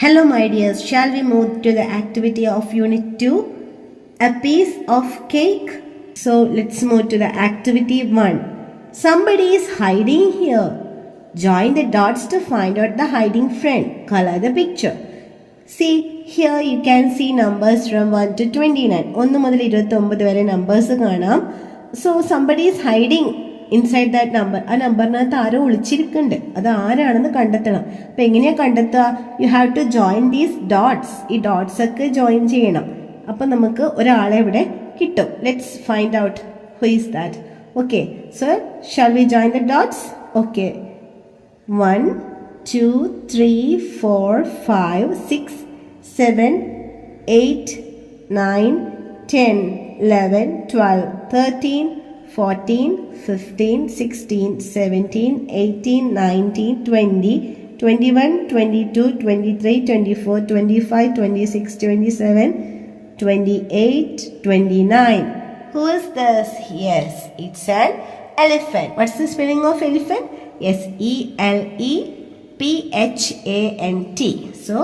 Hello my dears, shall we move to the activity of Unit 2? A piece of cake. So let's move to the activity 1. Somebody is hiding here. Join the dots to find out the hiding friend. Color the picture. See, here you can see numbers from 1 to 29. 1 മുതൽ 29 വരെ numbers കാണാം. So somebody is hiding inside that number. ആ നമ്പറിനകത്ത് ആരോ ഒളിച്ചിരിക്കുന്നുണ്ട്. അത് ആരാണെന്ന് കണ്ടെത്തണം. അപ്പം എങ്ങനെയാണ് കണ്ടെത്തുക? You have to join these dots. ഈ ഡോട്ട്സ് ഒക്കെ ജോയിൻ ചെയ്യണം. അപ്പം നമുക്ക് ഒരാളെ ഇവിടെ കിട്ടും. Let's find out who is that. Okay, so shall we join the dots? Okay, 1 2 3 4 5 6 7 8 9 10 11 12 13 14, 15, 16, 17, 18, 19, 20, 21, 22, 23, 24, 25, 26, 27, 28, 29. Who is this? Yes, it's an elephant. What's the spelling of elephant? Yes, ELEPHANT. So,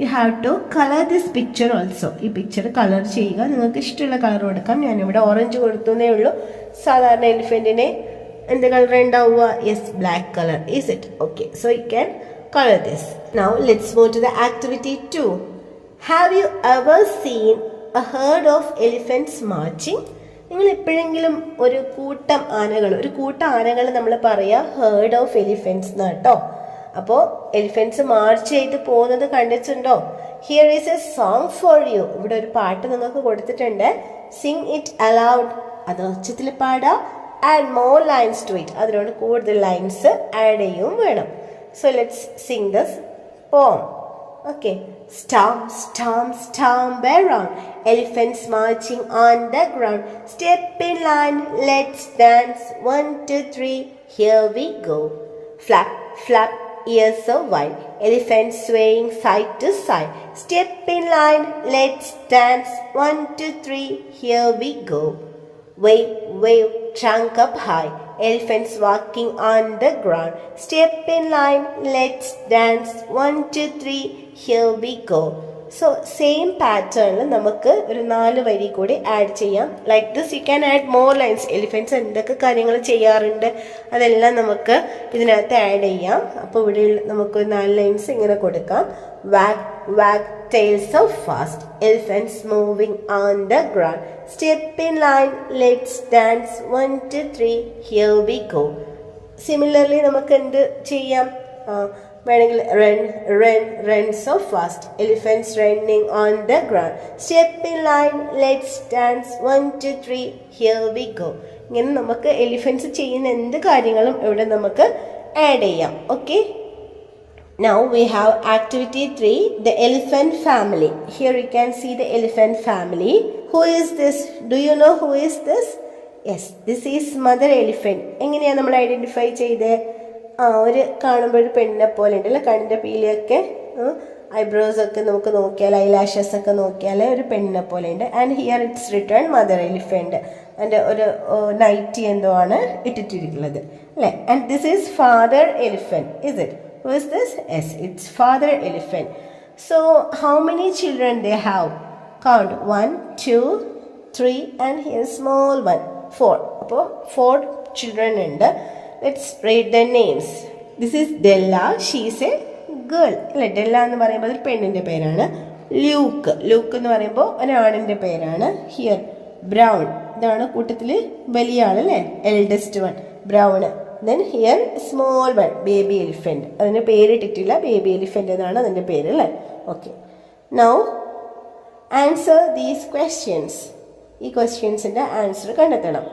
you have to color this picture also. ഈ picture colour ചെയ്യുക. നിങ്ങൾക്ക് ഇഷ്ടമുള്ള colour കൊടുക്കാം. ഞാനിവിടെ orange കൊടുത്തേ ഉള്ളൂ. സാധാരണ എലിഫൻറ്റിനെ എന്ത് കളർ ഉണ്ടാവുക? Yes, black colour. Is it? Okay, so you can colour this. Now let's move to the activity 2. Have you ever seen a heard of elephants marching? നിങ്ങൾ എപ്പോഴെങ്കിലും ഒരു കൂട്ടം ആനകൾ നമ്മൾ പറയുക ഹേർഡ് ഓഫ് എലിഫൻറ്റ്സ് എന്നാട്ടോ. അപ്പോൾ എലിഫൻറ്റ്സ് മാർച്ച് ചെയ്ത് പോകുന്നത് കണ്ടിട്ടുണ്ടോ? Here is a song for you. ഇവിടെ ഒരു പാട്ട് നിങ്ങൾക്ക് കൊടുത്തിട്ടുണ്ട്. Sing it aloud. അത് ഉച്ചത്തിൽ പാടാം. Add more lines to it. അതിനോട് കൂടുതൽ ലൈൻസ് ആഡ് ചെയ്യും വേണം. So let's sing this poem. Okay, stomp, stomp, stomp around, elephants marching on the ground. Step in line, let's dance. 1 2 3, here we go. Flap, flap, ears so wide, elephants swaying side to side. Step in line, let's dance. 1 2 3, here we go. Wave, wave, trunk up high, elephants walking on the ground. Step in line, let's dance. 1 2 3, here we go. So same pattern നമുക്ക് ഒരു 4 വരി കൂടി add ചെയ്യാം. Like this you can add more lines. Elephants എന്തൊക്കെ കാര്യങ്ങൾ ചെയ്യാറുണ്ട് അതെല്ലാം നമുക്ക് ഇതിനകത്ത് ആഡ് ചെയ്യാം. അപ്പോൾ ഇവിടെ നമുക്ക് 4 ലൈൻസ് ഇങ്ങനെ കൊടുക്കാം. വാഗ് വാഗ് tail so fast, elephants moving on the ground. Step in line, let's dance. 1 2 3, here we go. Similarly നമുക്ക് എന്ത് ചെയ്യാം? വേണമെങ്കിൽ run so fast, elephants running on the ground. Step in line, let's dance. 1 2 3, here we go. ഇങ്ങനെ നമുക്ക് എലിഫൻറ്റ്സ് ചെയ്യുന്ന എന്ത് കാര്യങ്ങളും ഇവിടെ നമുക്ക് ആഡ് ചെയ്യാം. Okay, now we have activity 3, the elephant family. Here you can see the elephant family. Who is this? Do you know who is this? Yes, this is mother elephant. എങ്ങനെയാണ് നമ്മൾ ഐഡന്റിഫൈ ചെയ്തത്? ഒരു കാണുമ്പോൾ ഒരു പെണ്ണിനെ പോലെ ഉണ്ടല്ലോ, കണ്ണിൻ്റെ പീലിയൊക്കെ, ഐബ്രോസ് ഒക്കെ നമുക്ക് നോക്കിയാൽ, ഐലാഷസ് ഒക്കെ നോക്കിയാൽ ഒരു പെണ്ണിനെ പോലെ ഉണ്ട്. And here it's return mother elephant. അതിൻ്റെ ഒരു നൈറ്റി എന്തോ ആണ് ഇട്ടിട്ടിരിക്കുന്നത് അല്ലേ? And this is father elephant. Is it? Who is this? Yes, it's father elephant. So how many children they have? Count 1 2 3 and here small one 4. അപ്പോൾ 4 children ഉണ്ട്. Let's read the names. This is Della. She is a girl. അല്ലേ? ഡെല്ല എന്ന് പറയുമ്പോൾ ഒരു പെണ്ണിൻ്റെ പേരാണ്. Luke എന്ന് പറയുമ്പോൾ ഒരാണിൻ്റെ പേരാണ്. Here brown. ഇതാണ് കൂട്ടത്തിൽ വലിയ ആളല്ലേ, eldest one, brown. Then here small one, baby elephant. അതിന് പേരിട്ടിട്ടില്ല, ബേബി എലിഫന്റ് എന്നാണ് അതിൻ്റെ പേര് അല്ലേ? Okay, now answer these questions. ഈ ക്വസ്റ്റ്യൻസിൻ്റെ ആൻസർ കണ്ടെത്തണം.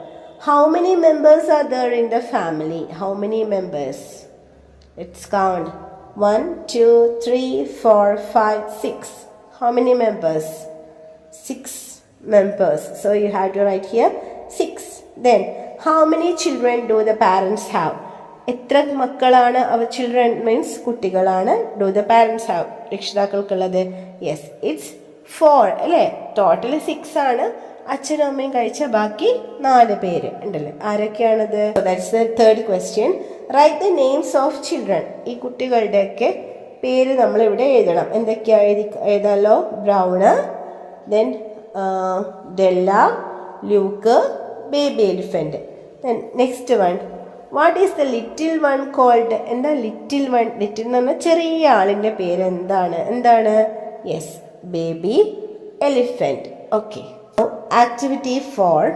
How many members are there in the family? How many members? Let's count. 1 2 3 4 5 6. How many members? 6 members. So you have to write here 6. Then how many children do the parents have? എത്ര മക്കളാണ് അവർ? Children means കുട്ടികളാണ്. do the parents have രക്ഷിതാക്കൾക്കുള്ളത്? Yes, it's 4 അല്ലേ? Total 6 ആണ്. അച്ഛനും അമ്മയും കഴിച്ച ബാക്കി 4 പേര് ഉണ്ടല്ലേ? ആരൊക്കെയാണത്? That's the third question. Write the names of children. ഈ കുട്ടികളുടെയൊക്കെ പേര് നമ്മൾ ഇവിടെ എഴുതണം. എന്തൊക്കെയാ എഴുതാലോ? Brown, then Della, Luke, baby elephant. Then next one, what is the little one called? എന്താ ലിറ്റിൽ വൺ? ലിറ്റിൽ എന്ന് പറഞ്ഞാൽ ചെറിയ ആളിൻ്റെ പേര് എന്താണ്? Yes, baby elephant. Okay. Activity 4,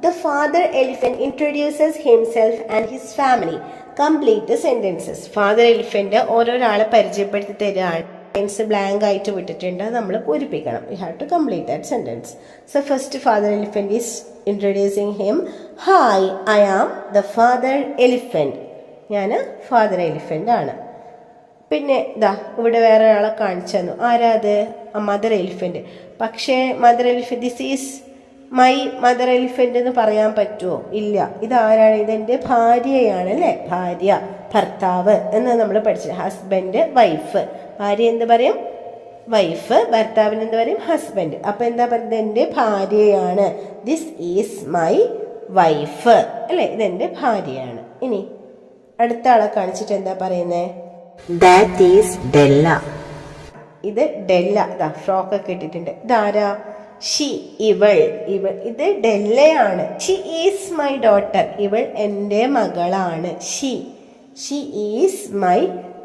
the father elephant introduces himself and his family. Complete the sentences. Father elephant ഓരോരാളെ പരിചയപ്പെടുത്തി തരാണ്. സെന്റൻസ് ബ്ലാങ്ക് ആയിട്ട് വിട്ടിട്ടുണ്ട്, നമ്മൾ പൂരിപ്പിക്കണം. You have to complete that sentence. So first father elephant is introducing him. Hi, I am the father elephant. ഞാൻ father elephant ആണ്. പിന്നെ ഇവിടെ വേറെ ഒരാളെ കാണിച്ചു തന്നു. ആരാ അത്? Mother elephant. പക്ഷേ mother elephant, this is my mother elephant എന്ന് പറയാൻ പറ്റുമോ? ഇല്ല. ഇതാരാണ്? ഇതെൻ്റെ ഭാര്യയാണ് അല്ലേ? ഭാര്യ, ഭർത്താവ് എന്ന് നമ്മൾ പഠിച്ചത്. Husband, wife. ഭാര്യ എന്ത് പറയും? വൈഫ്. ഭർത്താവിന് എന്ത് പറയും? ഹസ്ബൻഡ്. അപ്പൊ എന്താ പറയുന്നത്? എൻ്റെ ഭാര്യയാണ്. ദിസ് ഈസ് മൈ വൈഫ് അല്ലേ? ഇതെൻ്റെ ഭാര്യയാണ്. ഇനി അടുത്ത ആളെ കാണിച്ചിട്ട് എന്താ പറയുന്നത്? That is Della. ഇത് ഡെല്ല. ഫ്രോക്ക് ഒക്കെ ഇട്ടിട്ടുണ്ട്. ഇതാരാ? ഷി, ഇവൾ. ഇത് ഡെല്ലയാണ്. She is my daughter. ഇവൾ എൻ്റെ മകളാണ്. She is my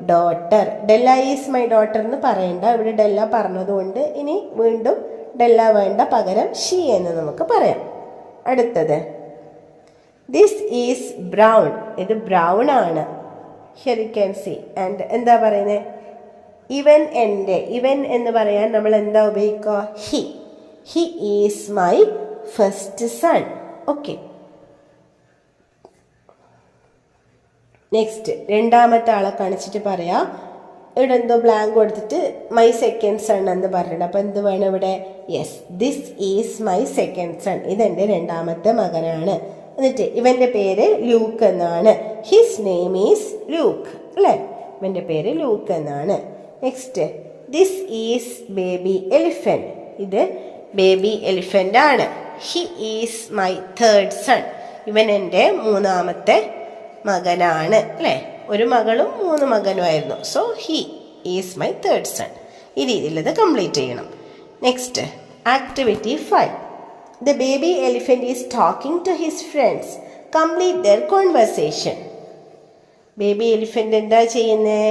daughter. Della is my daughter എന്ന് പറയണ്ട. ഇവിടെ ഡെല്ല പറഞ്ഞതുകൊണ്ട് ഇനി വീണ്ടും ഡെല്ല വേണ്ട, പകരം ഷി എന്ന് നമുക്ക് പറയാം. അടുത്തത്, ദിസ് ഈസ് ബ്രൗൺ. ഇത് ബ്രൗൺ ആണ്. Here you can see. And എന്താ പറയുന്നത്? ഇവൻ എൻ്റെ. ഇവൻ എന്ന് പറയാൻ നമ്മൾ എന്താ ഉപയോഗിക്കുക? He is my first son. Okay. Next രണ്ടാമത്തെ ആളെ കാണിച്ചിട്ട് പറയാം. ഇവിടെ എന്തോ ബ്ലാങ്ക് കൊടുത്തിട്ട് മൈ സെക്കൻഡ് സൺ എന്ന് പറഞ്ഞിട്ടുണ്ട്. അപ്പം എന്ത് വേണം ഇവിടെ? Yes, this is my second sun. ഇതെൻ്റെ രണ്ടാമത്തെ മകനാണ്. എന്നിട്ട് ഇവൻ്റെ പേര് ലൂക്ക് എന്നാണ്. ഹിസ് നെയിം ഈസ് ലൂക്ക് അല്ലേ? ഇവൻ്റെ പേര് ലൂക്ക് എന്നാണ്. Next, this is baby elephant. ഇത് ബേബി എലിഫന്റ് ആണ്. He is my third son. ഇവൻ എൻ്റെ മൂന്നാമത്തെ മകനാണ് അല്ലേ? ഒരു മകളും 3 മകനുമായിരുന്നു. So he is my third son. ഈ രീതിയിൽ ഇത് കംപ്ലീറ്റ് ചെയ്യണം. Next, activity 5, the baby elephant is talking to his friends. Complete their conversation. Baby elephant എന്താ ചെയ്യുന്നത്?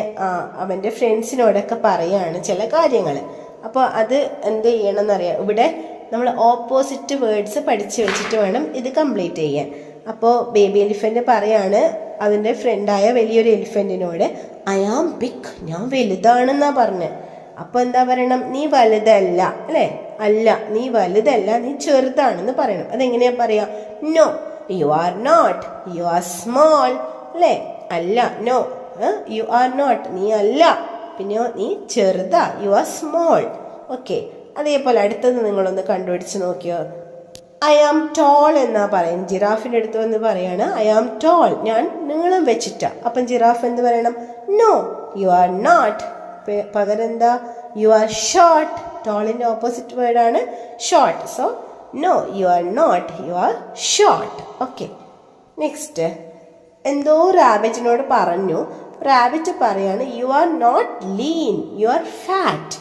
അവൻ്റെ ഫ്രണ്ട്സിനോടൊക്കെ പറയാണ് ചില കാര്യങ്ങൾ. അപ്പോൾ അത് എന്ത് ചെയ്യണം എന്നറിയാം. ഇവിടെ നമ്മൾ ഓപ്പോസിറ്റ് വേർഡ്സ് പഠിച്ചു വെച്ചിട്ട് വേണം ഇത് കംപ്ലീറ്റ് ചെയ്യാൻ. അപ്പോൾ ബേബി എലിഫന്റ് പറയാണ് അതിൻ്റെ ഫ്രണ്ടായ വലിയൊരു എലിഫന്റിനോട്, ഐ ആം ബിഗ്. ഞാൻ വലുതാണെന്നാ പറഞ്ഞത്. അപ്പോൾ എന്താ പറയണം? നീ വലുതല്ല അല്ലേ? അല്ല, നീ വലുതല്ല, നീ ചെറുതാണെന്ന് പറയണം. അതെങ്ങനെയാ പറയാ? No, you are not. You are small അല്ലേ? അല്ല, നോ, യു ആർ നോട്ട്, നീ അല്ല. പിന്നെയോ, നീ ചെറുതാ, യു ആർ സ്മോൾ. ഓക്കെ. അതേപോലെ അടുത്തത് നിങ്ങളൊന്ന് കണ്ടുപിടിച്ച് നോക്കിയോ. ഐ ആം ടോൾ എന്നാ പറയും. ജിറാഫിൻ്റെ അടുത്ത് വന്ന് പറയാണ് ഐ ആം ടോൾ, ഞാൻ നീളം വെച്ചിട്ടാ. അപ്പം ജിറാഫ് എന്ത് പറയണം? No, you are not. പകരം എന്താ? You are short. ടോളിൻ്റെ ഓപ്പോസിറ്റ് വേർഡാണ് short. So no, you are not, you are short. Okay. Next, എന്തോ റാബിറ്റിനോട് പറഞ്ഞു. റാബിറ്റ് പറയാണ് you are not lean, you are fat.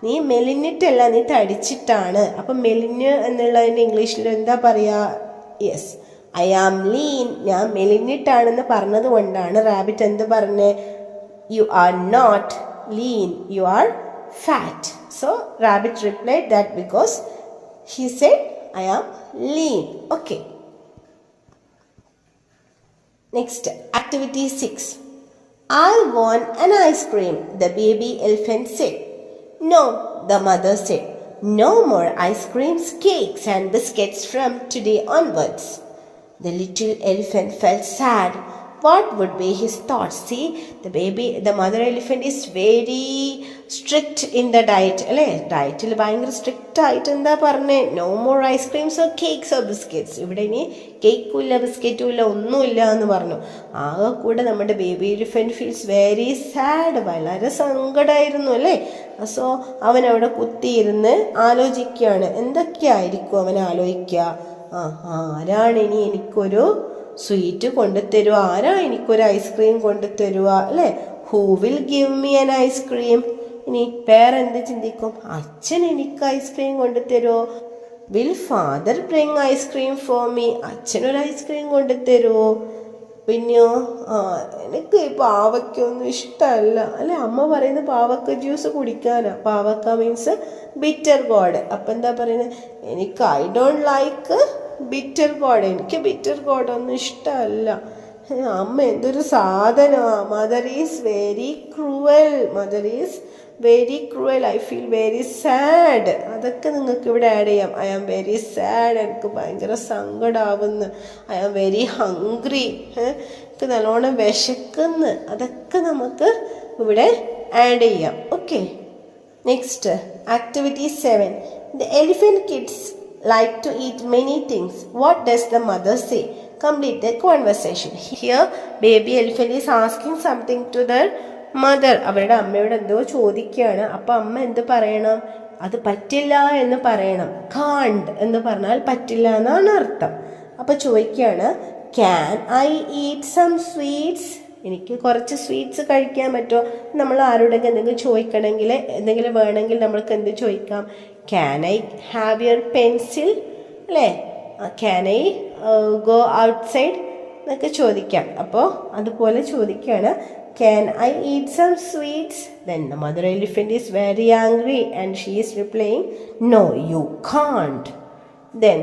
നീ മെലിഞ്ഞിട്ടല്ല, നീ തടിച്ചിട്ടാണ്. അപ്പം മെലിഞ്ഞ് എന്നുള്ളതിൻ്റെ ഇംഗ്ലീഷിൽ എന്താ പറയുക? Yes, I am lean. ഞാൻ മെലിഞ്ഞിട്ടാണെന്ന് പറഞ്ഞത് കൊണ്ടാണ് റാബിറ്റ് എന്ത് പറഞ്ഞത്? You are not lean, you are fat. So rabbit replied that because he said I am lean. Okay. Next, activity 6. I want an ice cream, the baby elephant said. No, the mother said. No more ice creams, cakes and biscuits from today onwards. The little elephant felt sad. What would be his thoughts? See, the mother elephant is very strict in the diet. അല്ലേ? ഡയറ്റിൽ ഭയങ്കര strict ആയിട്ട് എന്താ പറഞ്ഞേ? No more ഐസ്ക്രീംസോ കേക്ക്സോ biscuits. ഇവിടെ ഇനി കേക്കും ഇല്ല, ബിസ്ക്കറ്റും ഇല്ല, ഒന്നുമില്ല എന്ന് പറഞ്ഞു. ആകെ കൂടെ നമ്മുടെ baby elephant feels very sad. വളരെ സങ്കടമായിരുന്നു അല്ലേ? സോ അവൻ അവിടെ കുത്തിയിരുന്ന് ആലോചിക്കുകയാണ്. എന്തൊക്കെയായിരിക്കും അവൻ ആലോചിക്കുക? ആരാണ് ഇനി എനിക്കൊരു സ്വീറ്റ് കൊണ്ടുതരുക? ആരാ എനിക്കൊരു ഐസ്ക്രീം കൊണ്ടുതരുക അല്ലേ? Who will give me an ice cream? ഇനി പേരെന്ത് ചിന്തിക്കും? അച്ഛൻ എനിക്ക് ഐസ്ക്രീം കൊണ്ടുതരുമോ? Will father bring ice cream for me? അച്ഛനൊരു ഐസ്ക്രീം കൊണ്ടുതരുമോ? പിന്നെയോ എനിക്ക് ഈ പാവയ്ക്കൊന്നും ഇഷ്ടമല്ല അല്ലെ, അമ്മ പറയുന്നത് പാവക്ക ജ്യൂസ് കുടിക്കാനാ. പാവക്ക മീൻസ് ബിറ്റർ ഗോഡ്. അപ്പം എന്താ പറയുന്നത്? എനിക്ക് I don't like bitter God, എനിക്ക് ബിറ്റർ ഗോഡൊന്നും ഇഷ്ടമല്ല. അമ്മ എന്തൊരു സാധനമാണ്. Mother is very cruel, mother is very cruel, I feel very sad. അതൊക്കെ നിങ്ങൾക്ക് ഇവിടെ ആഡ് ചെയ്യാം. ഐ ആം വെരി സാഡ്, എനിക്ക് ഭയങ്കര സങ്കടമാവുന്നു. ഐ ആം വെരി ഹംഗ്രി, എനിക്ക് നല്ലോണം വിശക്കുന്നു. അതൊക്കെ നമുക്ക് ഇവിടെ ആഡ് ചെയ്യാം. Okay, next activity 7. The elephant kids like to eat many things. What does the mother say? Complete the conversation. Here baby elephant is asking something to their mother. അവരുടെ അമ്മയോട് എന്തോ ചോദിക്കുകയാണ്. അപ്പം അമ്മ എന്ത് പറയണം? അത് പറ്റില്ല എന്ന് പറയണം. can't എന്ന് പറഞ്ഞാൽ പറ്റില്ല എന്നാണ് അർത്ഥം. അപ്പം ചോദിക്കുകയാണ്, can I eat some sweets? എനിക്ക് കുറച്ച് സ്വീറ്റ്സ് കഴിക്കാൻ പറ്റുമോ? നമ്മൾ ആരോടെങ്കിലും എന്തെങ്കിലും ചോദിക്കണമെങ്കിൽ, എന്തെങ്കിലും വേണമെങ്കിൽ നമ്മൾക്ക് എന്ത് ചോദിക്കാം? can I have your pencil? അല്ലേ, can I go outside എന്നൊക്കെ ചോദിക്കാം. അപ്പോൾ അതുപോലെ ചോദിക്കുകയാണ്, can I eat some sweets? Then the mother elephant is very angry and she is replying, no, you can't. Then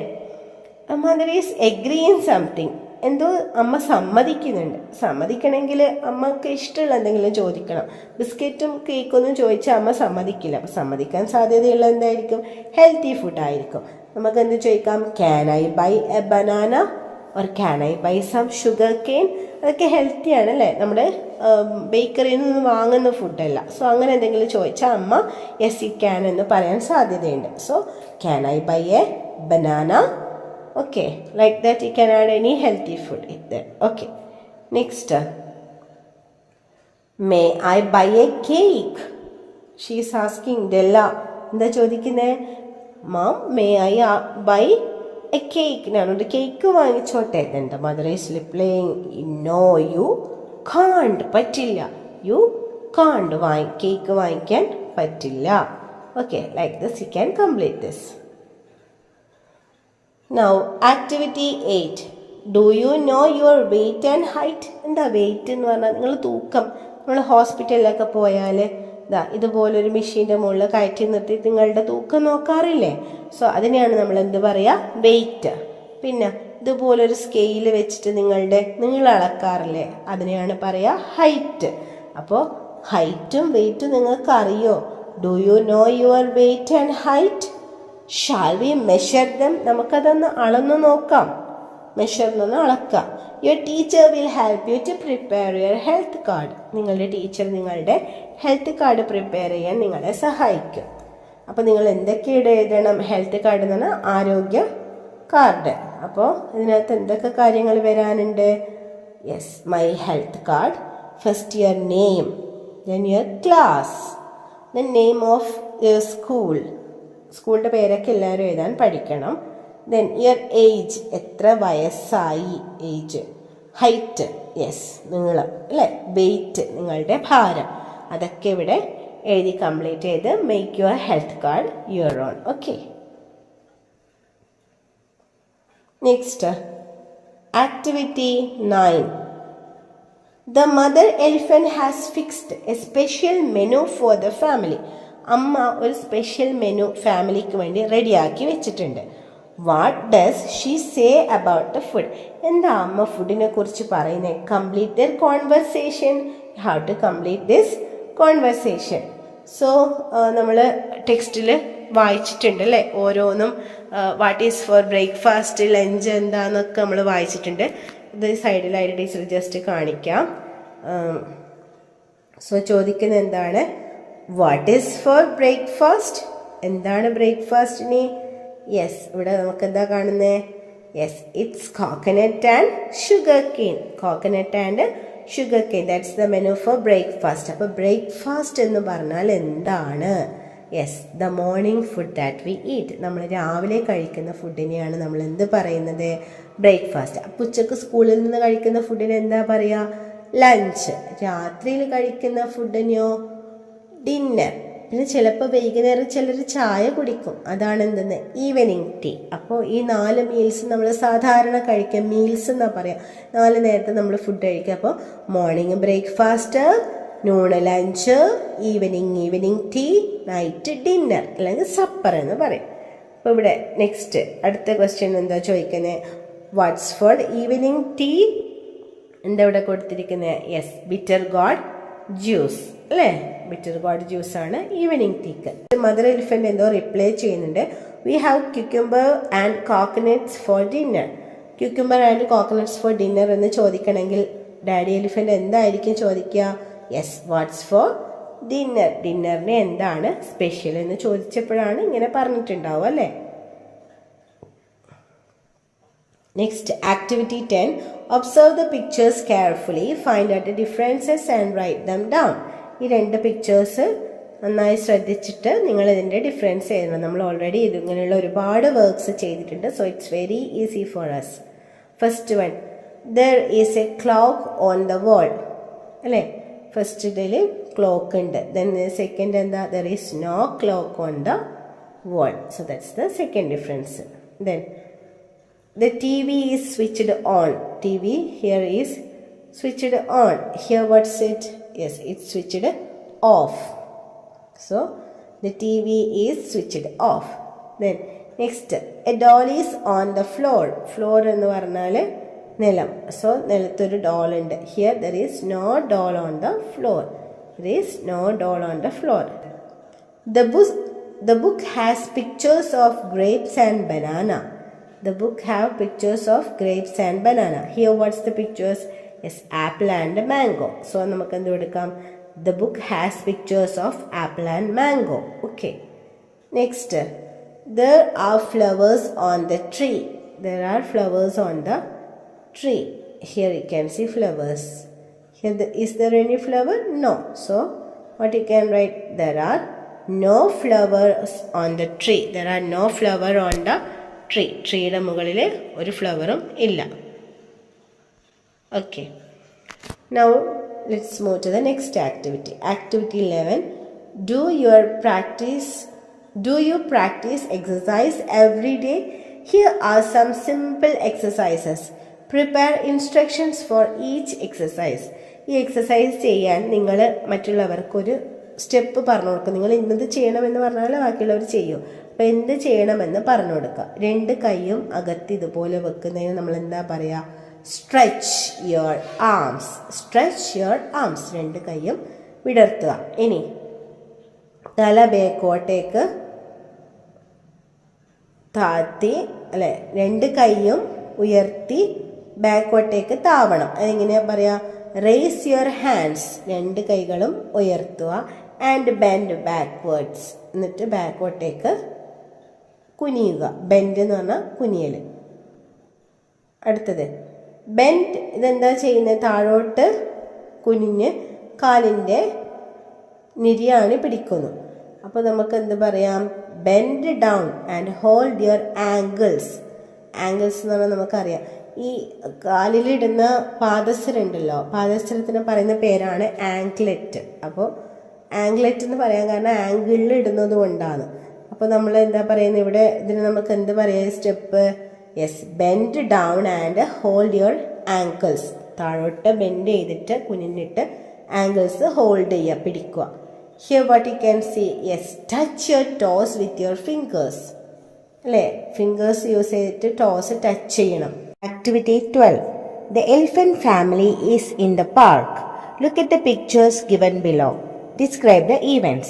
the mother is agreeing something. എന്തോ അമ്മ സമ്മതിക്കുന്നുണ്ട്. സമ്മതിക്കണമെങ്കിൽ അമ്മക്ക് ഇഷ്ടമുള്ള എന്തെങ്കിലും ചോദിക്കണം. ബിസ്ക്കറ്റും കേക്കൊന്നും ചോദിച്ചാൽ അമ്മ സമ്മതിക്കില്ല. അപ്പം സമ്മതിക്കാൻ സാധ്യതയുള്ള എന്തായിരിക്കും? ഹെൽത്തി ഫുഡായിരിക്കും. നമുക്ക് എന്ത് ചോദിക്കാം? Can I buy a banana or can I buy some sugar cane? അതൊക്കെ ഹെൽത്തിയാണ് അല്ലേ, നമ്മുടെ ബേക്കറിയിൽ നിന്ന് വാങ്ങുന്ന ഫുഡല്ല. സോ അങ്ങനെ എന്തെങ്കിലും ചോദിച്ചാൽ അമ്മ യെസ് ഇ ക്യാൻ എന്ന് പറയാൻ സാധ്യതയുണ്ട്. So can I buy a banana? Okay, like that you can add any healthy food in there. Okay, next, may I buy a cake? She is asking Della. എന്താ ചോദിക്കുന്നേ? Mom, may I buy a cake? ഞാനൊരു cake വാങ്ങിച്ചോട്ടെ. Then the mother is replying, no, you can't. പറ്റില്ല. You can't. Cake വാങ്ങിക്കാൻ പറ്റില്ല. Okay, like this you can complete this. Now activity 8. Do you know your weight and height? എന്താ wait എന്ന് പറഞ്ഞാൽ നിങ്ങൾ തൂക്കം. നമ്മൾ ഹോസ്പിറ്റലിലൊക്കെ പോയാൽ ഇതുപോലൊരു മെഷീൻ്റെ മുകളിൽ കയറ്റി നിർത്തി നിങ്ങളുടെ തൂക്കം നോക്കാറില്ലേ? സോ അതിനെയാണ് നമ്മൾ എന്ത് പറയുക? വെയിറ്റ്. പിന്നെ ഇതുപോലൊരു സ്കെയിൽ വെച്ചിട്ട് നിങ്ങളുടെ നീളം അളക്കാറില്ലേ? അതിനെയാണ് പറയുക ഹൈറ്റ്. അപ്പോൾ ഹൈറ്റും വെയിറ്റും നിങ്ങൾക്ക് അറിയോ? Do you know your weight and height? Shall we measure them? നമുക്കതൊന്ന് അളന്നു നോക്കാം. മെഷർ എന്ന് അളക്കാം. Your teacher will help you to prepare your health card. നിങ്ങളുടെ ടീച്ചർ നിങ്ങളുടെ ഹെൽത്ത് കാർഡ് പ്രിപ്പയർ ചെയ്യാൻ നിങ്ങളെ സഹായിക്കും. അപ്പോൾ നിങ്ങൾ എന്തൊക്കെ എഴുതണം? ഹെൽത്ത് കാർഡ് എന്ന് പറഞ്ഞാൽ ആരോഗ്യ കാർഡ്. അപ്പോൾ ഇതിനകത്ത് എന്തൊക്കെ കാര്യങ്ങൾ വരാനുണ്ട്? Yes, my health card. First your name, then your class, then name of your school. സ്കൂളിൻ്റെ പേരൊക്കെ എല്ലാവരും എഴുതാൻ പഠിക്കണം. ദെൻ യുവർ ഏജ്, എത്ര വയസ്സായി, ഏജ്. ഹൈറ്റ്, യെസ് നീളം അല്ലേ. വെയിറ്റ്, നിങ്ങളുടെ ഭാരം. അതൊക്കെ ഇവിടെ എഴുതി കംപ്ലീറ്റ് ചെയ്ത് make your health card your own. Okay, next activity 9. The mother elephant has fixed a special menu for the family. അമ്മ ഒരു സ്പെഷ്യൽ മെനു ഫാമിലിക്ക് വേണ്ടി റെഡിയാക്കി വെച്ചിട്ടുണ്ട്. What does she say about the food? എന്താ അമ്മ ഫുഡിനെ കുറിച്ച് പറയുന്നത്? Complete their conversation. How to complete this conversation? So നമ്മൾ ടെക്സ്റ്റിൽ വായിച്ചിട്ടുണ്ട് അല്ലേ, ഓരോന്നും. What is for breakfast, lunch എന്താന്നൊക്കെ നമ്മൾ വായിച്ചിട്ടുണ്ട്. ഇത് സൈഡിലായിട്ട് ടീച്ചർ ജസ്റ്റ് കാണിക്കാം. സോ ചോദിക്കുന്നത് എന്താണ്? What is for breakfast? എന്താണ് ബ്രേക്ക്ഫാസ്റ്റിന്? യെസ്, ഇവിടെ നമുക്ക് എന്താ കാണുന്നത്? Yes, it's coconut and sugar cane. Coconut and sugar cane, that's the menu for breakfast. അപ്പോൾ ബ്രേക്ക്ഫാസ്റ്റ് എന്ന് പറഞ്ഞാൽ എന്താണ്? Yes, the morning food that we eat. നമ്മൾ രാവിലെ കഴിക്കുന്ന ഫുഡിനെയാണ് നമ്മൾ എന്ത് പറയുന്നത്? ബ്രേക്ക്ഫാസ്റ്റ്. അപ്പോൾ ഉച്ചക്ക് സ്കൂളിൽ നിന്ന് കഴിക്കുന്ന ഫുഡിന് എന്താ പറയുക? ലഞ്ച്. രാത്രിയിൽ കഴിക്കുന്ന ഫുഡിനെയോ ഡിന്നർ. പിന്നെ ചിലപ്പോൾ വൈകുന്നേരം ചിലർ ചായ കുടിക്കും, അതാണ് എന്തെന്ന് ഈവനിങ് ടീ. അപ്പോൾ ഈ 4 മീൽസ് നമ്മൾ സാധാരണ കഴിക്കുക, മീൽസ് എന്നാ പറയാം. 4 നേരത്തെ നമ്മൾ ഫുഡ് കഴിക്കുക. അപ്പോൾ morning breakfast, noon lunch, evening tea, night dinner അല്ലെങ്കിൽ സപ്പർ എന്ന് പറയും. അപ്പോൾ ഇവിടെ നെക്സ്റ്റ് അടുത്ത ക്വസ്റ്റ്യൻ എന്താ ചോദിക്കുന്നത്, വാട്ട്സ് ഫോർ ഈവനിങ് ടീ? എന്താ ഇവിടെ കൊടുത്തിരിക്കുന്നത്? യെസ്, ബിറ്റർ ഗോഡ് ജ്യൂസ് അല്ലേ? ബിറ്റർ ഗോഡ് ജ്യൂസ് ആണ് ഈവനിങ് ടീക്ക്. മദർ എലിഫന്റ് എന്തോ റിപ്ലൈ ചെയ്യുന്നുണ്ട്. We have cucumber and coconuts for dinner. Cucumber and coconuts for dinner എന്ന് ചോദിക്കണമെങ്കിൽ ഡാഡി എലിഫന്റ് എന്തായിരിക്കും ചോദിക്കുക? Yes, what's for dinner. ഡിന്നറിന് എന്താണ് സ്പെഷ്യൽ എന്ന് ചോദിച്ചപ്പോഴാണ് ഇങ്ങനെ പറഞ്ഞിട്ടുണ്ടാവും അല്ലേ? Next activity 10. Observe the pictures carefully, find out the differences and write them down. ഈ 2 പിക്ചേഴ്സ് നന്നായി ശ്രദ്ധിച്ചിട്ട് നിങ്ങൾ ഇതിൻ്റെ ഡിഫറൻസ് എഴുതണം. നമ്മൾ ഓൾറെഡി ഇങ്ങനെയുള്ള ഒരുപാട് വർക്ക്സ് ചെയ്തിട്ടുണ്ട്. So it's very easy for us. First one, there is a clock on the wall അല്ലേ? ഫസ്റ്റ് ഇതിൽ ക്ലോക്ക് ഉണ്ട്. ദെൻ സെക്കൻഡ് എന്താ? There is no clock on the wall. So that's the second difference. Then the TV is switched on. TV here is switched on. Here what's it? Yes, it's switched off. So the TV is switched off. Then next, a doll is on the floor. Floor എന്ന് പറഞ്ഞാൽ നിലം. So നിലത്തൊരു doll ഉണ്ട്. Here there is no doll on the floor. There is no doll on the floor. The book has pictures of grapes and banana. The book have pictures of grapes and banana. Here what's the pictures? Yes, apple and mango. So നമുക്ക് എന്ത് എടുക്കാം? The book has pictures of apple and mango. Okay. Next, there are flowers on the tree. There are flowers on the tree. Here you can see flowers. Here is there any flower? No. So what you can write? There are no flowers on the tree. There are no flower on the ട്രീയുടെ മുകളിൽ ഒരു ഫ്ലവറും ഇല്ല. Okay, now let's move to the next activity. Activity 11. Do you practise exercise every day? Here are some simple exercises. Prepare instructions for each exercise. ഈ exercise ചെയ്യാൻ നിങ്ങൾ മറ്റുള്ളവർക്കൊരു step പറഞ്ഞു കൊടുക്കുക. നിങ്ങൾ ഇന്നത് ചെയ്യണമെന്ന് പറഞ്ഞാൽ ബാക്കിയുള്ളവർ ചെയ്യും. അപ്പം എന്ത് ചെയ്യണമെന്ന് പറഞ്ഞു കൊടുക്കുക. 2 കൈയും അകത്ത് ഇതുപോലെ വെക്കുന്നതിന് നമ്മൾ എന്താ പറയുക? Stretch your arms. Stretch your arms. 2 കൈയും വിടർത്തുക. ഇനി തല ബേക്കോട്ടേക്ക് താത്തി അല്ലെ, 2 കൈയും ഉയർത്തി ബാക്കോട്ടേക്ക് താവണം. അതെങ്ങനെയാ പറയാ? Raise your hands. 2 കൈകളും ഉയർത്തുക. And bend backwards. എന്നിട്ട് ബാക്കോട്ടേക്ക് കുനിയുക. ബെൻഡ് എന്ന് പറഞ്ഞാൽ കുനിയൽ. അടുത്തത് ബെൻഡ്. ഇതെന്താ ചെയ്യുന്നത്? താഴോട്ട് കുനിഞ്ഞ് കാലിൻ്റെ നിര്യാണി പിടിക്കുന്നു. അപ്പോൾ നമുക്ക് എന്ത് പറയാം? Bend down and hold your angles. Angles എന്ന് പറഞ്ഞാൽ നമുക്കറിയാം ഈ കാലിലിടുന്ന പാദസരമുണ്ടല്ലോ, പാദസരത്തിന് പറയുന്ന പേരാണ് ആംക്ലെറ്റ്. അപ്പോൾ ആംഗ്ലെറ്റ് എന്ന് പറയാൻ കാരണം ആംഗിളിൽ ഇടുന്നത് കൊണ്ടാണ്. അപ്പോൾ നമ്മൾ എന്താ പറയുന്നത് ഇവിടെ? ഇതിന് നമുക്ക് എന്ത് പറയാം step? Yes, bend down and hold your ankles. താഴോട്ട് ബെൻഡ് ചെയ്തിട്ട് കുനിഞ്ഞിട്ട് ആങ്കിൾസ് ഹോൾഡ് ചെയ്യുക, പിടിക്കുക. Here what you can see? Yes, touch your toes with your fingers അല്ലേ? ഫിംഗേഴ്സ് യൂസ് ചെയ്തിട്ട് ടോസ് ടച്ച് ചെയ്യണം. Activity 12. The elephant family is in the park. Look at the pictures given below. Describe the events.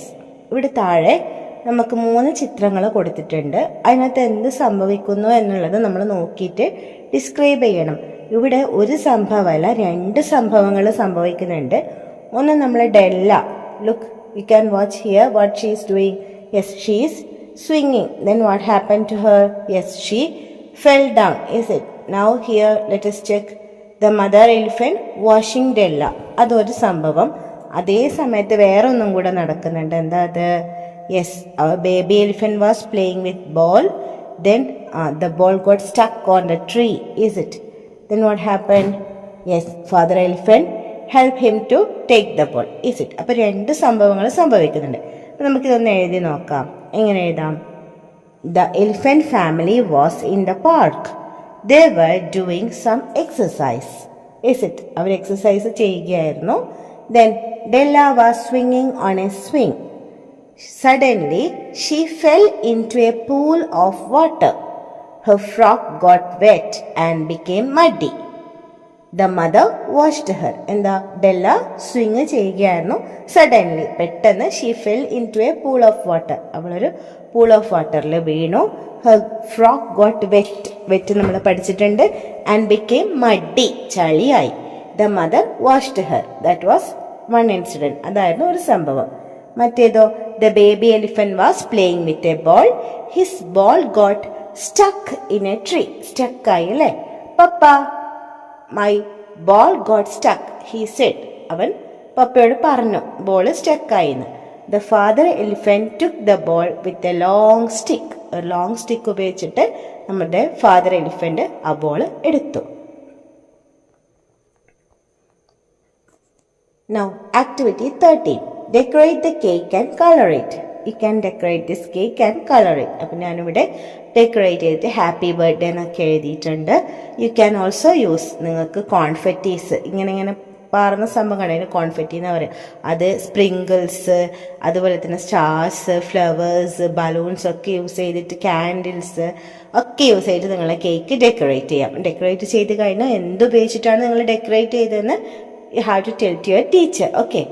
ഇവിടെ താഴെ നമുക്ക് 3 ചിത്രങ്ങൾ കൊടുത്തിട്ടുണ്ട്. അതിനകത്ത് എന്ത് സംഭവിക്കുന്നു എന്നുള്ളത് നമ്മൾ നോക്കിയിട്ട് ഡിസ്ക്രൈബ് ചെയ്യണം. ഇവിടെ ഒരു സംഭവമല്ല, 2 സംഭവങ്ങൾ സംഭവിക്കുന്നുണ്ട്. ഒന്ന് നമ്മൾ Della. Look, you can watch here what she is doing. Yes, she is swinging. Then what happened to her? Yes, she fell down. Is it? Now here let us check the mother elephant washing Della. അതൊരു സംഭവം. അതേ സമയത്ത് വേറൊന്നും കൂടെ നടക്കുന്നുണ്ട്. എന്താ അത്? Yes, our baby elephant was playing with ball. Then the ball got stuck on the tree. Is it? Then what happened? Yes, father elephant help him to take the ball. Is it? അപ്പോൾ രണ്ട് സംഭവങ്ങൾ സംഭവിക്കുന്നുണ്ട്. അപ്പം നമുക്കിതൊന്ന് എഴുതി നോക്കാം. എങ്ങനെ എഴുതാം? The elephant family was in the park. They were doing some exercise. Is it? അവർ എക്സസൈസ് ചെയ്യുകയായിരുന്നു. Then Della was swinging on a swing. Suddenly she fell into a pool of water. Her frock got wet and became muddy. The mother washed her. എന്താ? Della swing ചെയ്യുകയായിരുന്നു. Suddenly പെട്ടെന്ന് she fell into a pool of water. അവളൊരു pool of വാട്ടറിൽ വീണു. Her frock got wet നമ്മൾ പഠിച്ചിട്ടുണ്ട്. And became muddy, ചളിയായി. The mother washed her. That was one incident. അതായിരുന്നു ഒരു സംഭവം. മറ്റേതോ? The baby elephant was playing with a ball. His ball got stuck in a tree. സ്റ്റക്കായി അല്ലേ? Papa, my ball got stuck, he said. അവൻ പപ്പയോട് പറഞ്ഞു ball സ്റ്റക്കായിന്ന്. The father elephant took the ball with a long stick. ഒരു long stick ഉപയോഗിച്ചിട്ട് നമ്മുടെ father elephant ആ ball എടുത്തു. Now activity 13. Decorate the cake and color it. You can decorate this cake and color it. അപ്പം ഞാനിവിടെ decorate ചെയ്തിട്ട് happy birthday എന്നൊക്കെ എഴുതിയിട്ടുണ്ട്. യു ക്യാൻ ഓൾസോ യൂസ്, നിങ്ങൾക്ക് കോൺഫെറ്റീസ് ഇങ്ങനെ പാറുന്ന സംഭവമാണ് അതിന് കോൺഫെറ്റി എന്ന് പറയും. അത് സ്പ്രിങ്കിൾസ്, അതുപോലെ തന്നെ സ്റ്റാർസ്, ഫ്ലവേഴ്സ്, ബലൂൺസ് ഒക്കെ യൂസ് ചെയ്തിട്ട്, ക്യാൻഡിൽസ് ഒക്കെ യൂസ് ചെയ്തിട്ട് നിങ്ങളെ കേക്ക് ഡെക്കറേറ്റ് ചെയ്യാം. ഡെക്കറേറ്റ് ചെയ്ത് കഴിഞ്ഞാൽ എന്തുപയോഗിച്ചിട്ടാണ് നിങ്ങൾ ഡെക്കറേറ്റ് ചെയ്തതെന്ന് you have to tell to your teacher. Okay.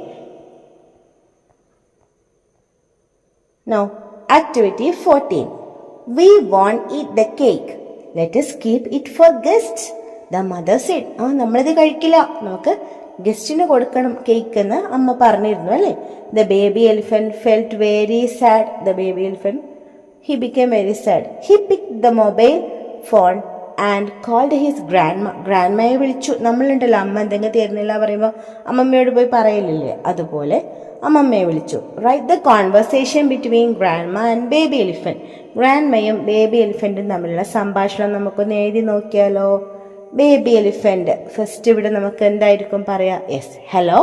Now activity 14. We won't eat the cake. Let us keep it for guests. The mother said. നമ്മളിത് കഴിക്കില്ല, നമുക്ക് ഗസ്റ്റിന് കൊടുക്കണം കേക്ക് എന്ന് അമ്മ പറഞ്ഞിരുന്നു അല്ലേ? The baby elephant felt very sad. The baby elephant, he became very sad. He picked the mobile phone and called his grandma. ഗ്രാൻഡ്മയെ വിളിച്ചു. നമ്മളുണ്ടല്ലോ അമ്മ എന്തെങ്കിലും തീർന്നില്ല പറയുമ്പോൾ അമ്മമ്മയോട് പോയി പറയലില്ലേ, അതുപോലെ അമ്മമ്മയെ വിളിച്ചു. Write the conversation between grandma and baby elephant. ഗ്രാൻഡ്മയും ബേബി എലിഫന്റും തമ്മിലുള്ള സംഭാഷണം നമുക്കൊന്ന് എഴുതി നോക്കിയാലോ? ബേബി എലിഫന്റ് ഫസ്റ്റ് ഇവിടെ നമുക്ക് എന്തായിരിക്കും പറയാ? Yes, hello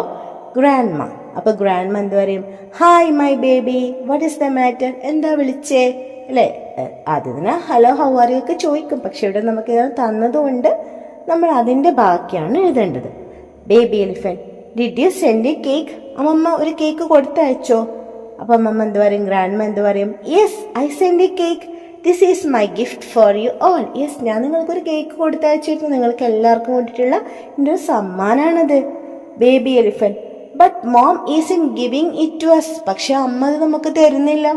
grandma. അപ്പൊ ഗ്രാൻഡ്മ എന്ത് പറയും? Hi my baby, what is the matter? എന്താ വിളിച്ചേ അല്ലേ? ആദ്യത്തിന് ഹലോ ഹൗ ആർ യു ഒക്കെ ചോദിക്കും. പക്ഷെ ഇവിടെ നമുക്ക് ഇത് തന്നതുകൊണ്ട് നമ്മൾ അതിൻ്റെ ബാക്കിയാണ് എഴുതേണ്ടത്. Baby elephant, did you send a cake? അമ്മമ്മ ഒരു കേക്ക് കൊടുത്തയച്ചോ? അപ്പം അമ്മമ്മ എന്ത് പറയും? ഗ്രാൻഡ്മ എന്ത് പറയും? Yes, I send a cake. This is my gift for you all. Yes, ഞാൻ നിങ്ങൾക്കൊരു കേക്ക് കൊടുത്തയച്ചിരുന്നു. നിങ്ങൾക്ക് എല്ലാവർക്കും വേണ്ടിയിട്ടുള്ള എൻ്റെ ഒരു സമ്മാനാണത്. Baby elephant, but mom is in giving it to us. പക്ഷെ അമ്മ അത് നമുക്ക് തരുന്നില്ല.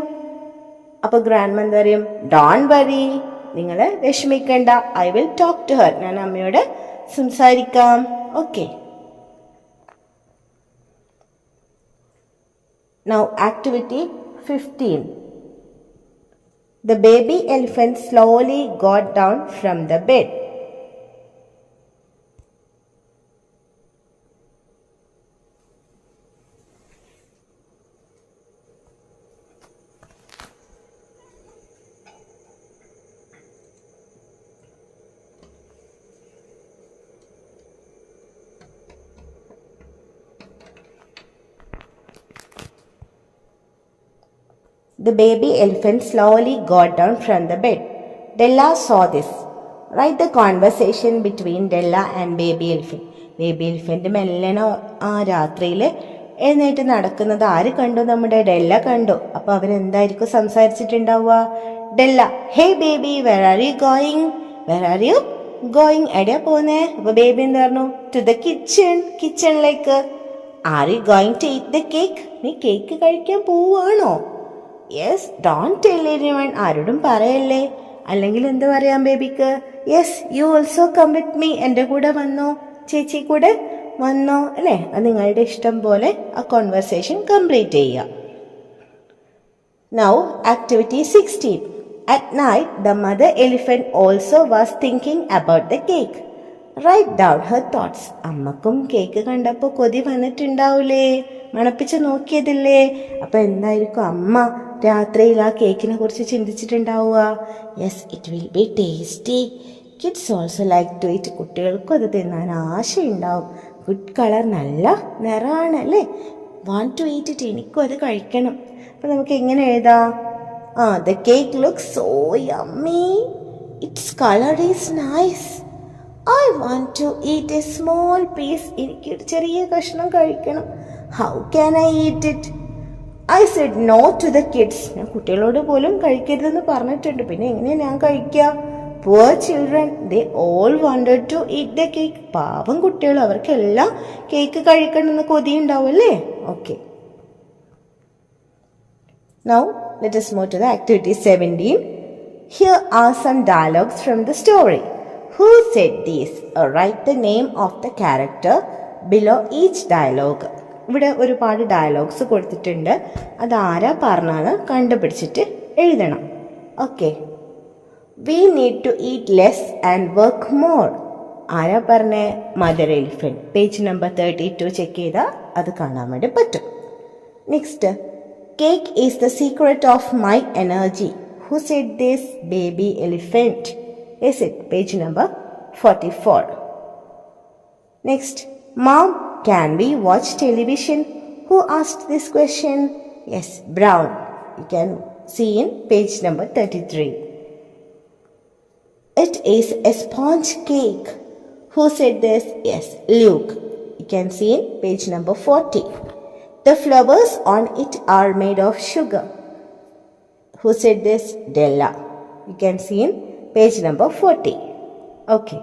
അപ്പൊ ഗ്രാൻഡ്മ എന്താ പറയും? ഡോണ്ട് വറി, നിങ്ങൾ വിഷമിക്കണ്ട. I will talk to her. ഞാൻ അമ്മയോട് സംസാരിക്കാം. Okay. Now activity 15. The baby elephant slowly got down from the bed. The baby elephant slowly got down from the bed. Della saw this. Write the conversation between Della and baby elephant. Baby elephant മെല്ലനെ ആ രാത്രിയിൽ എഴുന്നേറ്റ് നടക്കുന്നത് ആര് കണ്ടു? നമ്മുടെ Della കണ്ടു. അപ്പൊ അവരെന്തായിരിക്കും സംസാരിച്ചിട്ടുണ്ടാവുക? Della, hey baby, where are you going? Where are you going? എവിടെയാ പോന്നേ? അപ്പൊ ബേബി എന്താ പറഞ്ഞു? ടു ദ കിച്ചണിലേക്ക്. Are you going to eat the cake? നീ കേക്ക് കഴിക്കാൻ പോവാണോ? Yes, don't tell anyone. ആരോടും പറയല്ലേ. അല്ലെങ്കിൽ എന്ത് പറയാം ബേബിക്ക്? Yes, you also come with me. എൻ്റെ കൂടെ വന്നോ, ചേച്ചി കൂടെ വന്നോ അല്ലേ? അത് നിങ്ങളുടെ ഇഷ്ടം പോലെ ആ കോൺവെർസേഷൻ കംപ്ലീറ്റ് ചെയ്യുക. Now activity 16. At night, the mother elephant also was thinking about the cake. Write down her thoughts. അമ്മക്കും കേക്ക് കണ്ടപ്പോൾ കൊതി വന്നിട്ടുണ്ടാവൂലേ? മണപ്പിച്ച് നോക്കിയതില്ലേ? അപ്പൊ എന്തായിരിക്കും അമ്മ രാത്രിയിൽ ആ കേക്കിനെ കുറിച്ച് ചിന്തിച്ചിട്ടുണ്ടാവുക? Yes, it will be tasty. Kids also like to it. കുട്ടികൾക്കും അത് തിന്നാൻ ആശയുണ്ടാവും. ഗുഡ് കളർ, നല്ല നിറമാണ് അല്ലേ. വാണ്ട് ടു ഈറ്റ് ഇറ്റ്, എനിക്കും അത് കഴിക്കണം. അപ്പം നമുക്ക് എങ്ങനെ എഴുതാം? The cake looks so yummy, its colour is nice, I want to eat a small piece, എനിക്കൊരു ചെറിയ കഷ്ണം കഴിക്കണം. How can I eat it? I said no to the kids, ഞാൻ കുട്ടികളോട് പോലും കഴിക്കരുതെന്ന് പറഞ്ഞിട്ടുണ്ട്, പിന്നെ എങ്ങനെയാണ് ഞാൻ കഴിക്കുക? Poor children, they all wanted to eat the cake. പാവം കുട്ടികൾ, അവർക്കെല്ലാം കേക്ക് കഴിക്കണമെന്ന് കൊതിയുണ്ടാവും അല്ലേ. Okay, now let us move to the activity 17. Here are some dialogues from the story. Who said this? Write the name of the character below each dialogue. ഇവിടെ ഒരുപാട് dialogues കൊടുത്തിട്ടുണ്ട്, അതാരാ പറഞ്ഞാണ് കണ്ടുപിടിച്ചിട്ട് എഴുതണം. Okay, we need to eat less and work more. ആരാ പറഞ്ഞേ? Mother elephant. Page number 32 check ചെയ്താൽ അത് കാണാൻ വേണ്ടി പറ്റും. Next, cake is the secret of my energy. Who said this? Baby elephant. Is it? Page number 44. Next, Mom, can we watch television? Who asked this question? Yes, Brown. You can see in page number 33. It is a sponge cake. Who said this? Yes, Luke. You can see in page number 40. The flowers on it are made of sugar. Who said this? Della. You can see in page number 40. Okay.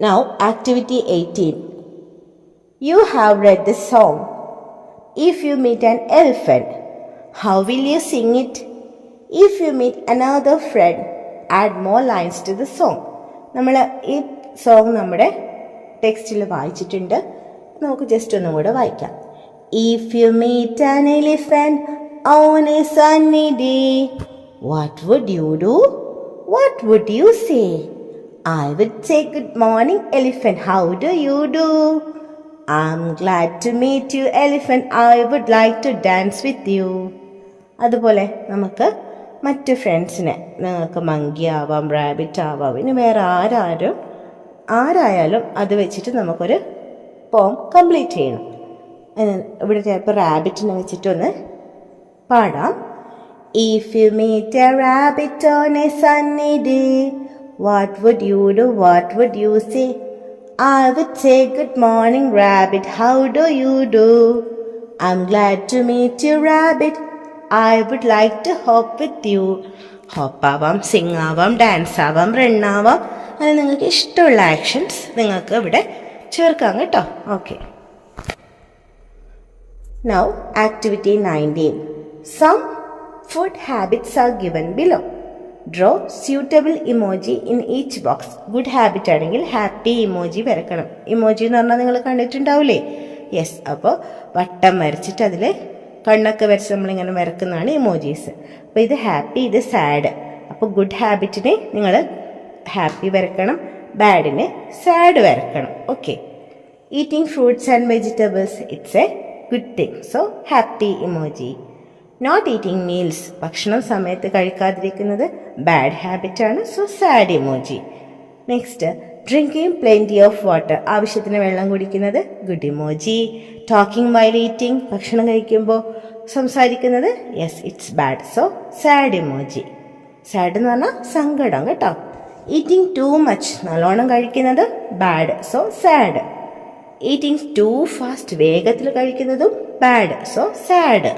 Now, activity 18. You have read the song. If you meet an elephant, how will you sing it? If you meet another friend, add more lines to the song. നമ്മൾ ഈ song നമ്മുടെ ടെക്സ്റ്റിൽ വായിച്ചിട്ടുണ്ട്, നമുക്ക് just ഒന്നും കൂടെ വായിക്കാം. If you meet an elephant on a sunny day, what would you do? What would you say? I would say, good morning, elephant. How do you do? I'm glad to meet you, elephant. I would like to dance with you. അതുപോലെ നമുക്ക് മറ്റ് ഫ്രണ്ട്സിനെ, നിങ്ങൾക്ക് monkey ആവാം, rabbit ആവാം, ഇനി വേറെ ആരായാലും അത് വെച്ചിട്ട് നമുക്കൊരു പോം കംപ്ലീറ്റ് ചെയ്യണം. ഇവിടെ ചിലപ്പോൾ റാബിറ്റിനെ വെച്ചിട്ടൊന്ന് പാടാം. If you meet a rabbit on a sunny day, what would you do? What would you say? I would say, good morning, rabbit. How do you do? I'm glad to meet you, rabbit. I would like to hop with you. Hop ആവാം, sing ആവാം, dance ആവാം, run ആവാം. അത് നിങ്ങൾക്ക് ഇഷ്ടമുള്ള actions നിങ്ങൾക്ക് ഇവിടെ ചേർക്കാം കേട്ടോ. Okay, now activity 19. Some food habits are given below. Draw suitable emoji in each box. Good habit ആണെങ്കിൽ ഹാപ്പി ഇമോജി വരക്കണം. ഇമോജി എന്ന് പറഞ്ഞാൽ നിങ്ങൾ കണ്ടിട്ടുണ്ടാവില്ലേ? യെസ്, അപ്പോൾ വട്ടം വരച്ചിട്ട് അതിൽ കണ്ണൊക്കെ വരച്ച് നമ്മളിങ്ങനെ വരക്കുന്നതാണ് ഇമോജീസ്. അപ്പോൾ ഇത് ഹാപ്പി, ഇത് സാഡ്. അപ്പോൾ ഗുഡ് ഹാബിറ്റിന് നിങ്ങൾ ഹാപ്പി വരക്കണം, ബാഡിന് സാഡ് വരക്കണം. Okay, eating fruits and vegetables, it's a good thing, so happy emoji. Not eating meals, ഭക്ഷണം സമയത്ത് കഴിക്കാതിരിക്കുന്നത് ബാഡ് ഹാബിറ്റാണ്, so sad emoji. Next, drinking plenty of water, ആവശ്യത്തിന് വെള്ളം കുടിക്കുന്നത് good emoji. Talking while eating, ഭക്ഷണം കഴിക്കുമ്പോൾ സംസാരിക്കുന്നത് yes, it's bad, so sad emoji. Sad എന്ന് പറഞ്ഞാൽ സങ്കടം കേട്ടോ. ഈറ്റിംഗ് ടു മച്ച്, നല്ലോണം കഴിക്കുന്നത് bad, so sad. Eating too fast, വേഗത്തിൽ കഴിക്കുന്നതും bad, so sad.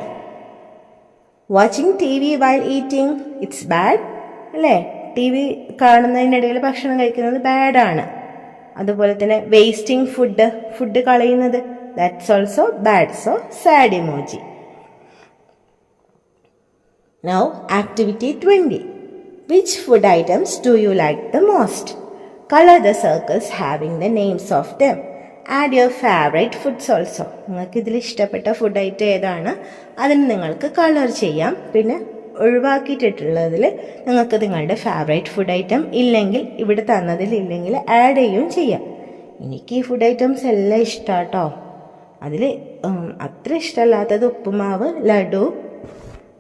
Watching T V while eating, it's bad അല്ലേ? ടി വി കാണുന്നതിനിടയിൽ ഭക്ഷണം കഴിക്കുന്നത് ബാഡാണ്. അതുപോലെ തന്നെ വേസ്റ്റിംഗ് ഫുഡ് കളയുന്നത്, that's also bad, so sad emoji. Now activity 20. Which food items do you like the most? Color the circles having the names of them. Add your favorite foods also. നിങ്ങൾക്ക് ഇതിൽ ഇഷ്ടപ്പെട്ട food item ഏതാണ് അതിന് നിങ്ങൾക്ക് colour ചെയ്യാം. പിന്നെ ഒഴിവാക്കിയിട്ടുള്ളതിൽ നിങ്ങൾക്ക് നിങ്ങളുടെ ഫേവറേറ്റ് ഫുഡ് ഐറ്റം ഇല്ലെങ്കിൽ, ഇവിടെ തന്നതിൽ ഇല്ലെങ്കിൽ ആഡ് ചെയ്യുകയും ചെയ്യാം. എനിക്ക് ഈ ഫുഡ് ഐറ്റംസ് എല്ലാം ഇഷ്ടമാട്ടോ. അതിൽ അത്ര ഇഷ്ടമല്ലാത്തത് ഉപ്പുമാവ്, ലഡു,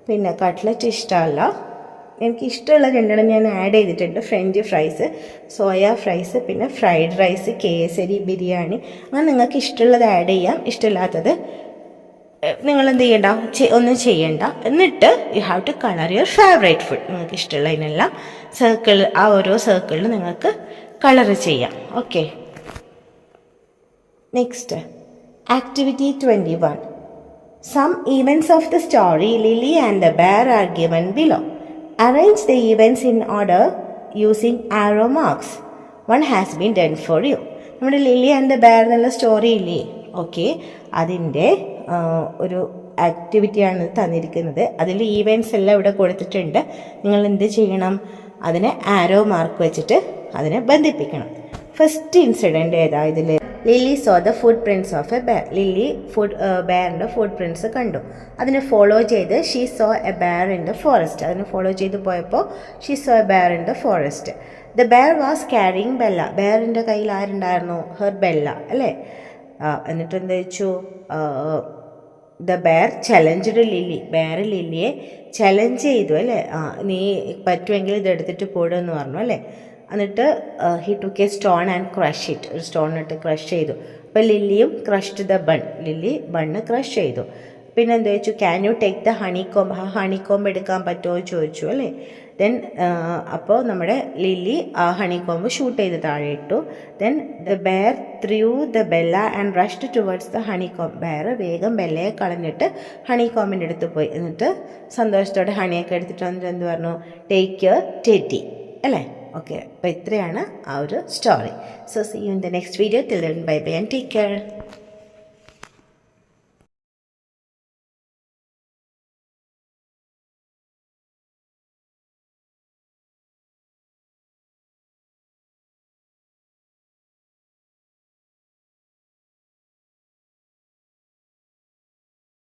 പിന്നെ കട്ട്ലറ്റ് ഇഷ്ടമല്ല. എനിക്ക് ഇഷ്ടമുള്ള രണ്ടെണ്ണം ഞാൻ ആഡ് ചെയ്തിട്ടുണ്ട്. ഫ്രഞ്ച് ഫ്രൈസ്, സോയ ഫ്രൈസ്, പിന്നെ ഫ്രൈഡ് റൈസ്, കേസരി ബിരിയാണി. അങ്ങനെ നിങ്ങൾക്ക് ഇഷ്ടമുള്ളത് ആഡ് ചെയ്യാം. ഇഷ്ടമില്ലാത്തത് നിങ്ങൾ എന്ത് ചെയ്യണ്ട, ഒന്നും ചെയ്യണ്ട. എന്നിട്ട് you have to colour your favourite food. നിങ്ങൾക്ക് ഇഷ്ടമുള്ളതിനെല്ലാം സർക്കിൾ, ആ ഓരോ സർക്കിളിൽ നിങ്ങൾക്ക് കളർ ചെയ്യാം. Okay, next activity 21. Some events of the story Lily and the bear are given below. Arrange the events in order using arrow marks. One has been done for you. നമ്മുടെ lily and the bear എന്നുള്ള story ഇല്ലേ, okay, അതിൻ്റെ ഒരു ആക്ടിവിറ്റിയാണ് തന്നിരിക്കുന്നത്. അതിൽ events എല്ലാം ഇവിടെ കൊടുത്തിട്ടുണ്ട്. നിങ്ങൾ എന്ത് ചെയ്യണം, അതിനെ ആരോ മാർക്ക് വെച്ചിട്ട് അതിനെ ബന്ധിപ്പിക്കണം. ഫസ്റ്റ് ഇൻസിഡൻറ്റ് ഏതാ ഇതിൽ? Lily saw the footprints of a bear. Lily ബെയറിൻ്റെ ഫുട് പ്രിൻറ്റ്സ് കണ്ടു. അതിനെ ഫോളോ ചെയ്ത് she saw a bear in the forest. അതിനെ ഫോളോ ചെയ്ത് പോയപ്പോൾ she saw a bear in the forest. The bear was carrying Bella. ബെയറിൻ്റെ കയ്യിൽ ആരുണ്ടായിരുന്നു? ഹെർ ബെല്ല അല്ലേ. എന്നിട്ട് എന്താ വെച്ചു, the bear challenged Lily. Bear ലില്ലിയെ ചലഞ്ച് ചെയ്തു അല്ലേ. നീ പറ്റുമെങ്കിൽ ഇതെടുത്തിട്ട് പോടുമെന്ന് പറഞ്ഞു അല്ലേ. എന്നിട്ട് he took A stone and crush it. ഒരു സ്റ്റോൺ ഇട്ട് ക്രഷ് ചെയ്തു. അപ്പോൾ ലില്ലിയും crushed the bun. Lily bun crush ചെയ്തു. പിന്നെ എന്താ വെച്ചു, can you take the honeycomb. ആ ഹണിക്കോംബ് എടുക്കാൻ പറ്റുമോ ചോദിച്ചു അല്ലേ. ദെൻ അപ്പോൾ നമ്മുടെ ലില്ലി ആ ഹണിക്കോംബ് ഷൂട്ട് ചെയ്ത് താഴെ ഇട്ടു. Then the bear threw the Bella and rushed towards the honeycomb. Bear വേഗം ബെല്ലയെ കളഞ്ഞിട്ട് ഹണിക്കോംബിൻ്റെ അടുത്ത് പോയി. എന്നിട്ട് സന്തോഷത്തോടെ ഹണിയൊക്കെ എടുത്തിട്ട് വന്നിട്ട് എന്ത് പറഞ്ഞു, ടേക്ക് യുവർ ടെഡി അല്ലേ. ഓക്കെ, അപ്പോൾ ഇത്രയാണ് ആ ഒരു story. So see you in the next video. Till then bye bye and take care.